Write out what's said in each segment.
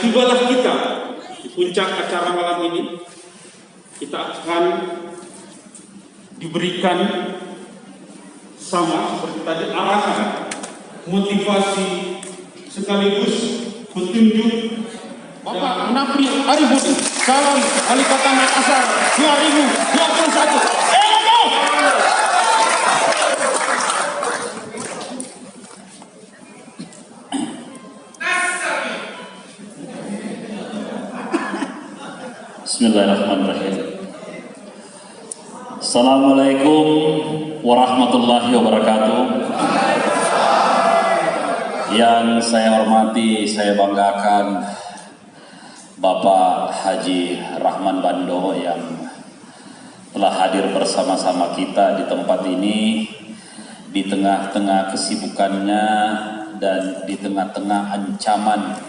tibalah kita di puncak acara malam ini. Kita akan diberikan sama seperti tadi arahan, motivasi sekaligus petunjuk. Bapak Napri Arifudin, Salam Wali Kota Makassar 2021. Bismillahirrahmanirrahim. Assalamualaikum warahmatullahi wabarakatuh. Yang saya hormati, saya banggakan Bapak Haji Rahman Bando yang telah hadir bersama-sama kita di tempat ini, di tengah-tengah kesibukannya dan di tengah-tengah ancaman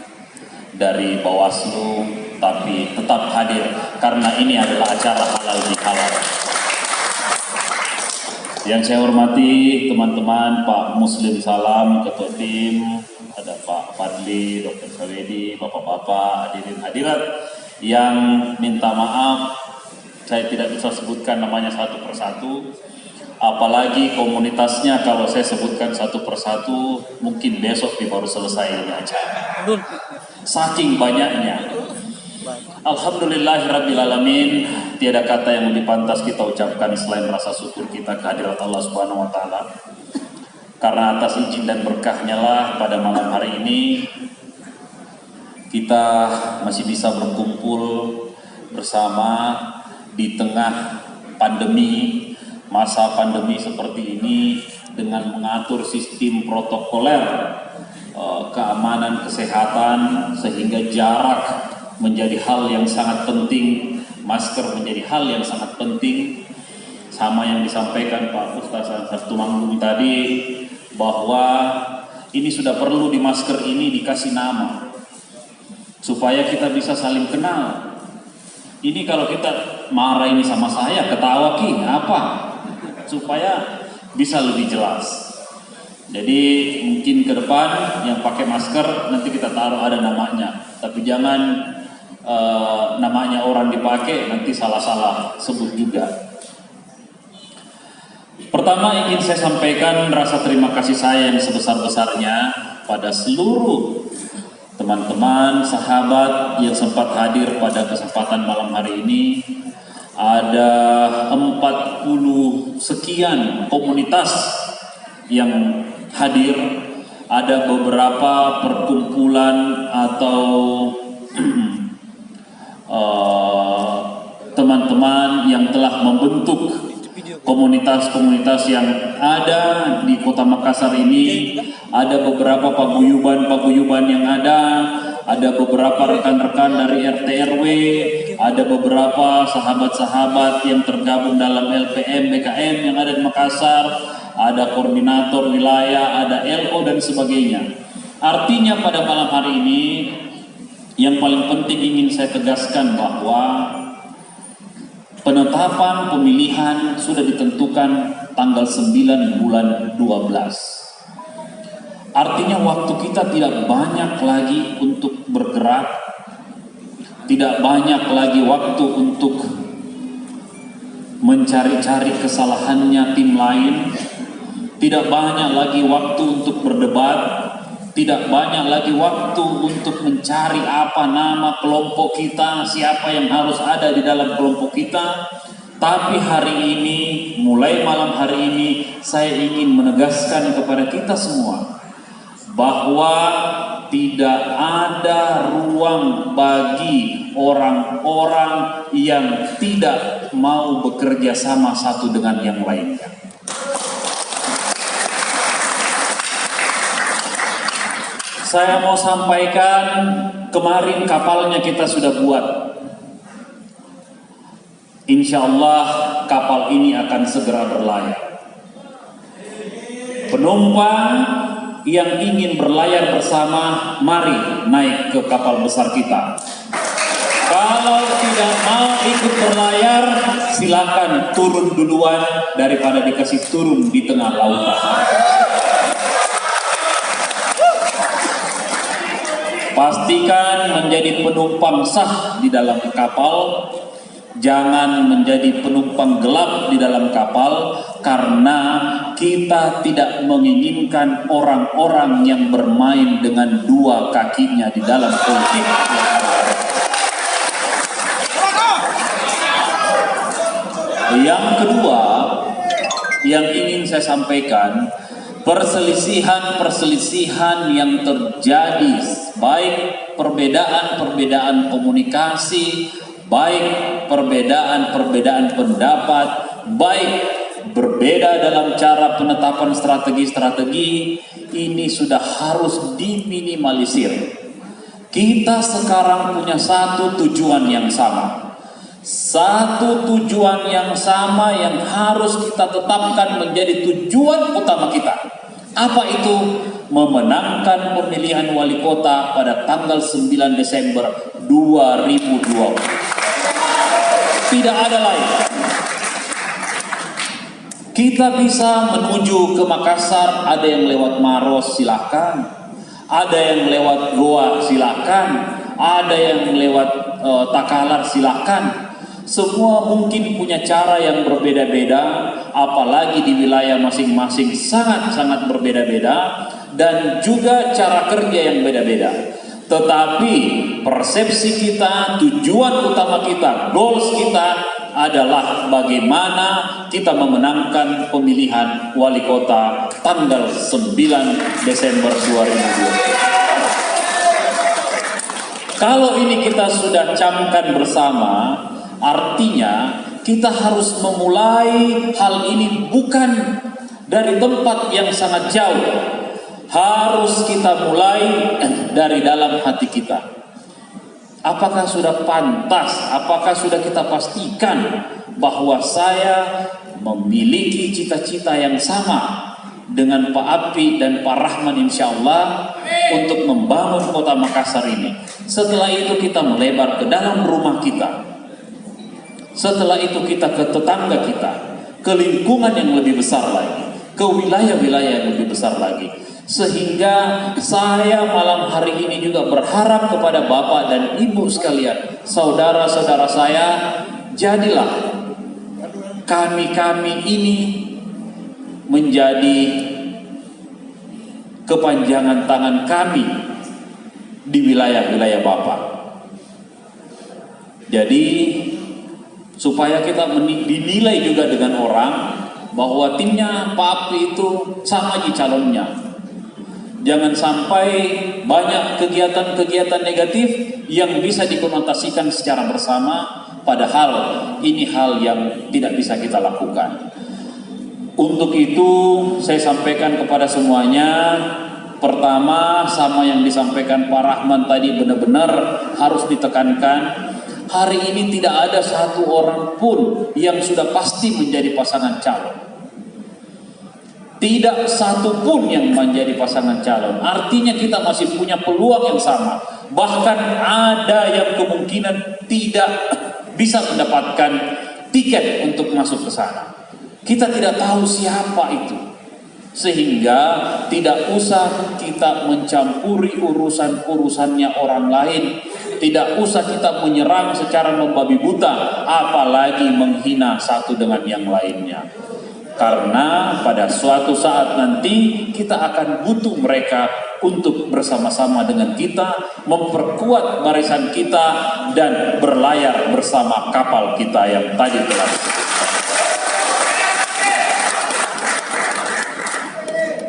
dari Bawaslu, tapi tetap hadir karena ini adalah acara halal bihalal. Yang saya hormati teman-teman, Pak Muslim Salam, Ketua Tim, ada Pak Fadli, Dr. Sawedi, Bapak-bapak, hadirin hadirat yang minta maaf saya tidak bisa sebutkan namanya satu persatu, apalagi komunitasnya kalau saya sebutkan satu persatu mungkin besok baru selesai ini acara. Saking banyaknya. Alhamdulillahirrabbilalamin, tiada kata yang lebih pantas kita ucapkan selain rasa syukur kita kehadirat Allah Subhanahu wa Ta'ala. Karena atas izin dan berkahnya lah pada malam hari ini kita masih bisa berkumpul bersama di tengah pandemi, masa pandemi seperti ini, dengan mengatur sistem protokoler keamanan kesehatan sehingga jarak menjadi hal yang sangat penting, masker menjadi hal yang sangat penting, sama yang disampaikan Pak Ustaz Tumanggung tadi bahwa ini sudah perlu di masker ini dikasih nama supaya kita bisa saling kenal. Ini kalau kita marah ini sama saya, ketawa ki apa, supaya bisa lebih jelas. Jadi mungkin ke depan yang pakai masker nanti kita taruh ada namanya, tapi jangan namanya orang dipakai nanti salah-salah sebut juga. Pertama ingin saya sampaikan rasa terima kasih saya yang sebesar-besarnya pada seluruh teman-teman, sahabat yang sempat hadir pada kesempatan malam hari ini. Ada 40 sekian komunitas yang hadir, ada beberapa perkumpulan atau teman-teman yang telah membentuk komunitas-komunitas yang ada di Kota Makassar ini. Ada beberapa paguyuban yang ada beberapa rekan-rekan dari RT RW, ada beberapa sahabat-sahabat yang tergabung dalam LPM BKM yang ada di Makassar, ada koordinator wilayah, ada LO dan sebagainya. Artinya pada malam hari ini yang paling penting ingin saya tegaskan bahwa penetapan pemilihan sudah ditentukan tanggal 9 bulan 12. Artinya waktu kita tidak banyak lagi untuk bergerak, tidak banyak lagi waktu untuk mencari-cari kesalahannya tim lain, tidak banyak lagi waktu untuk berdebat, tidak banyak lagi waktu untuk mencari apa nama kelompok kita, siapa yang harus ada di dalam kelompok kita. Tapi hari ini, mulai malam hari ini, saya ingin menegaskan kepada kita semua bahwa tidak ada ruang bagi orang-orang yang tidak mau bekerja sama satu dengan yang lainnya. Saya mau sampaikan, kemarin kapalnya kita sudah buat. Insya Allah kapal ini akan segera berlayar. Penumpang yang ingin berlayar bersama, mari naik ke kapal besar kita. Kalau tidak mau ikut berlayar, silakan turun duluan daripada dikasih turun di tengah lautan. Pastikan menjadi penumpang sah di dalam kapal, jangan menjadi penumpang gelap di dalam kapal, karena kita tidak menginginkan orang-orang yang bermain dengan dua kakinya di dalam politik. Yang kedua yang ingin saya sampaikan, perselisihan-perselisihan yang terjadi, baik perbedaan-perbedaan komunikasi, baik perbedaan-perbedaan pendapat, baik berbeda dalam cara penetapan strategi-strategi, ini sudah harus diminimalisir. Kita sekarang punya satu tujuan yang sama. Satu tujuan yang sama yang harus kita tetapkan menjadi tujuan utama kita. Apa itu? Memenangkan pemilihan wali kota pada tanggal 9 Desember 2020. Tidak ada lain. Kita bisa menuju ke Makassar, ada yang lewat Maros silakan, ada yang lewat Goa silakan, ada yang lewat Takalar silakan. Semua mungkin punya cara yang berbeda-beda, apalagi di wilayah masing-masing sangat-sangat berbeda-beda, dan juga cara kerja yang beda-beda. Tetapi persepsi kita, tujuan utama kita, goals kita adalah bagaimana kita memenangkan pemilihan wali kota tanggal 9 Desember 2020. Kalau ini kita sudah camkan bersama, artinya kita harus memulai hal ini bukan dari tempat yang sangat jauh. Harus kita mulai dari dalam hati kita. Apakah sudah pantas, apakah sudah kita pastikan bahwa saya memiliki cita-cita yang sama dengan Pak Api dan Pak Rahman insya Allah untuk membangun kota Makassar ini. Setelah itu kita melebar ke dalam rumah kita. Setelah itu kita ke tetangga kita, ke lingkungan yang lebih besar lagi, ke wilayah-wilayah yang lebih besar lagi. Sehingga saya malam hari ini juga berharap kepada Bapak dan Ibu sekalian, saudara-saudara saya, jadilah kami-kami ini menjadi kepanjangan tangan kami di wilayah-wilayah Bapak. Jadi supaya kita dinilai juga dengan orang bahwa timnya Pak Api itu sama aja calonnya. Jangan sampai banyak kegiatan-kegiatan negatif yang bisa dikonotasikan secara bersama, padahal ini hal yang tidak bisa kita lakukan. Untuk itu saya sampaikan kepada semuanya, pertama sama yang disampaikan Pak Rahman tadi benar-benar harus ditekankan. Hari ini tidak ada satu orang pun yang sudah pasti menjadi pasangan calon. Tidak satu pun yang menjadi pasangan calon. Artinya kita masih punya peluang yang sama. Bahkan ada yang kemungkinan tidak bisa mendapatkan tiket untuk masuk ke sana. Kita tidak tahu siapa itu. Sehingga tidak usah kita mencampuri urusan-urusannya orang lain. Tidak usah kita menyerang secara membabi buta, apalagi menghina satu dengan yang lainnya. Karena pada suatu saat nanti kita akan butuh mereka untuk bersama-sama dengan kita, memperkuat barisan kita dan berlayar bersama kapal kita yang tadi telah.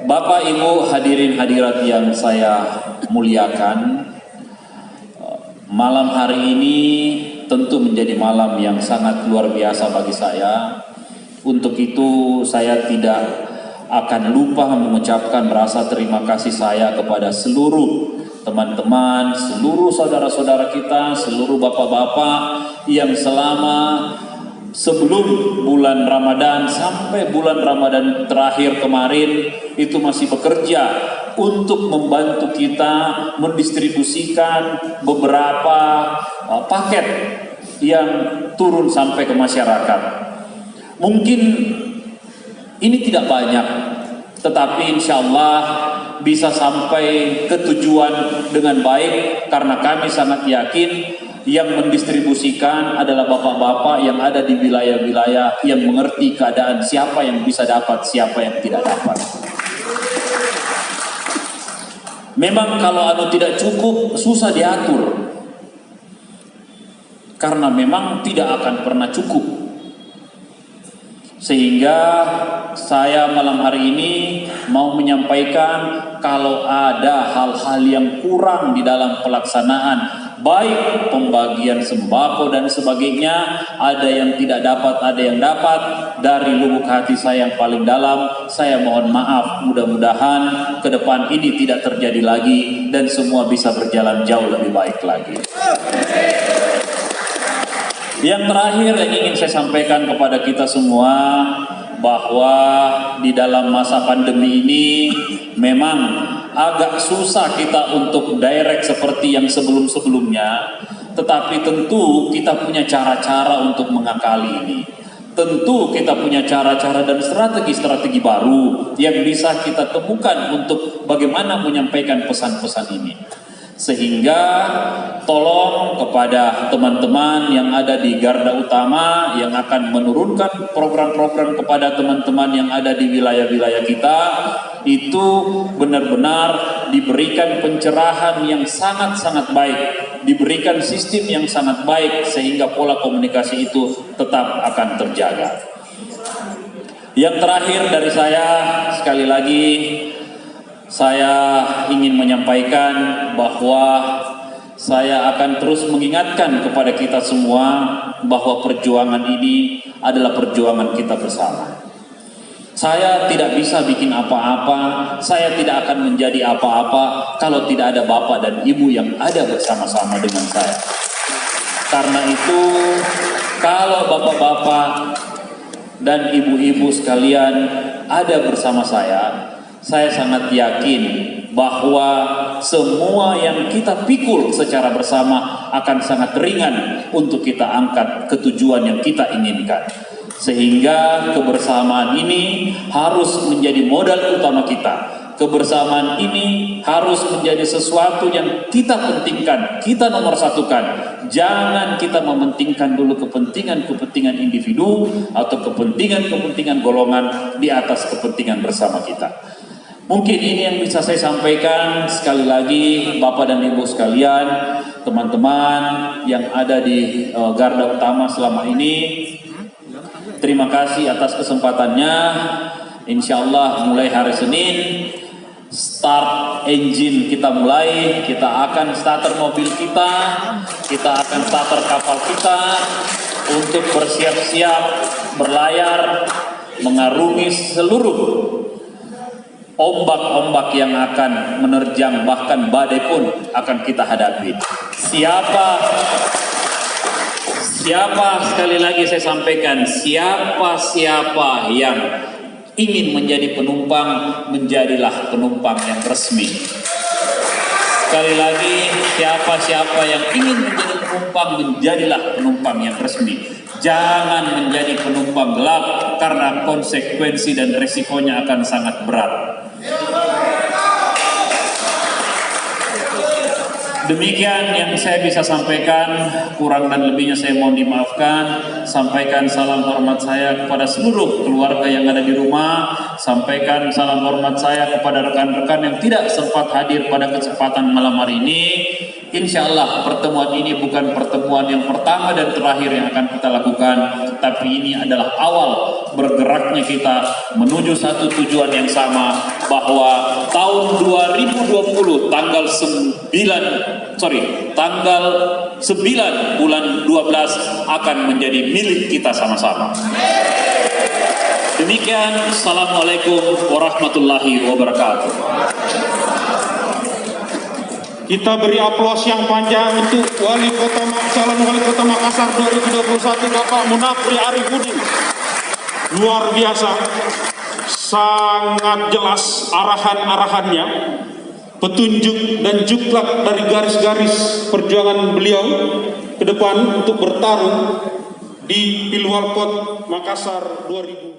Bapak Ibu hadirin hadirat yang saya muliakan, malam hari ini tentu menjadi malam yang sangat luar biasa bagi saya. Untuk itu saya tidak akan lupa mengucapkan rasa terima kasih saya kepada seluruh teman-teman, seluruh saudara-saudara kita, seluruh bapak-bapak yang selama sebelum bulan Ramadan sampai bulan Ramadan terakhir kemarin itu masih bekerja untuk membantu kita mendistribusikan beberapa paket yang turun sampai ke masyarakat. Mungkin ini tidak banyak, tetapi insya Allah bisa sampai ke tujuan dengan baik, karena kami sangat yakin yang mendistribusikan adalah bapak-bapak yang ada di wilayah-wilayah yang mengerti keadaan siapa yang bisa dapat, siapa yang tidak dapat. Memang kalau tidak cukup, susah diatur, karena memang tidak akan pernah cukup. Sehingga saya malam hari ini mau menyampaikan kalau ada hal-hal yang kurang di dalam pelaksanaan, baik pembagian sembako dan sebagainya, ada yang tidak dapat, ada yang dapat, dari lubuk hati saya yang paling dalam, saya mohon maaf. Mudah-mudahan ke depan ini tidak terjadi lagi dan semua bisa berjalan jauh lebih baik lagi. Yang terakhir yang ingin saya sampaikan kepada kita semua, bahwa di dalam masa pandemi ini memang agak susah kita untuk direct seperti yang sebelum-sebelumnya, tetapi tentu kita punya cara-cara untuk mengakali ini. Tentu kita punya cara-cara dan strategi-strategi baru yang bisa kita temukan untuk bagaimana menyampaikan pesan-pesan ini. Sehingga tolong kepada teman-teman yang ada di garda utama yang akan menurunkan program-program kepada teman-teman yang ada di wilayah-wilayah kita, itu benar-benar diberikan pencerahan yang sangat-sangat baik, diberikan sistem yang sangat baik, sehingga pola komunikasi itu tetap akan terjaga. Yang terakhir dari saya, sekali lagi saya ingin menyampaikan bahwa saya akan terus mengingatkan kepada kita semua bahwa perjuangan ini adalah perjuangan kita bersama. Saya tidak bisa bikin apa-apa, saya tidak akan menjadi apa-apa kalau tidak ada bapak dan ibu yang ada bersama-sama dengan saya. Karena itu, kalau bapak-bapak dan ibu-ibu sekalian ada bersama saya sangat yakin bahwa semua yang kita pikul secara bersama akan sangat ringan untuk kita angkat ke tujuan yang kita inginkan. Sehingga kebersamaan ini harus menjadi modal utama kita. Kebersamaan ini harus menjadi sesuatu yang kita pentingkan, kita nomor satukan. Jangan kita mementingkan dulu kepentingan-kepentingan individu atau kepentingan-kepentingan golongan di atas kepentingan bersama kita. Mungkin ini yang bisa saya sampaikan. Sekali lagi, Bapak dan Ibu sekalian, teman-teman yang ada di garda utama selama ini, terima kasih atas kesempatannya. Insya Allah mulai hari Senin, start engine kita mulai, kita akan starter mobil kita akan starter kapal kita untuk bersiap-siap berlayar mengarungi seluruh ombak-ombak yang akan menerjang, bahkan badai pun akan kita hadapi. Siapa sekali lagi saya sampaikan, siapa yang ingin menjadi penumpang, menjadilah penumpang yang resmi. Sekali lagi, siapa yang ingin menjadi penumpang, menjadilah penumpang yang resmi. Jangan menjadi penumpang gelap, karena konsekuensi dan resikonya akan sangat berat. Demikian yang saya bisa sampaikan, kurang dan lebihnya saya mohon dimaafkan. Sampaikan salam hormat saya kepada seluruh keluarga yang ada di rumah. Sampaikan salam hormat saya kepada rekan-rekan yang tidak sempat hadir pada kesempatan malam hari ini. Insya Allah pertemuan ini bukan pertemuan yang pertama dan terakhir yang akan kita lakukan, tapi ini adalah awal bergeraknya kita menuju satu tujuan yang sama, bahwa tahun 2020 tanggal 9 bulan 12 akan menjadi milik kita sama-sama. Demikian, Assalamualaikum warahmatullahi wabarakatuh. Kita beri aplaus yang panjang untuk calon Wali Kota Makassar 2021 Bapak Munafri Arifudin. Luar biasa, sangat jelas arahan-arahannya, petunjuk dan juklak dari garis-garis perjuangan beliau ke depan untuk bertarung di Pilwalkot Makassar 2020.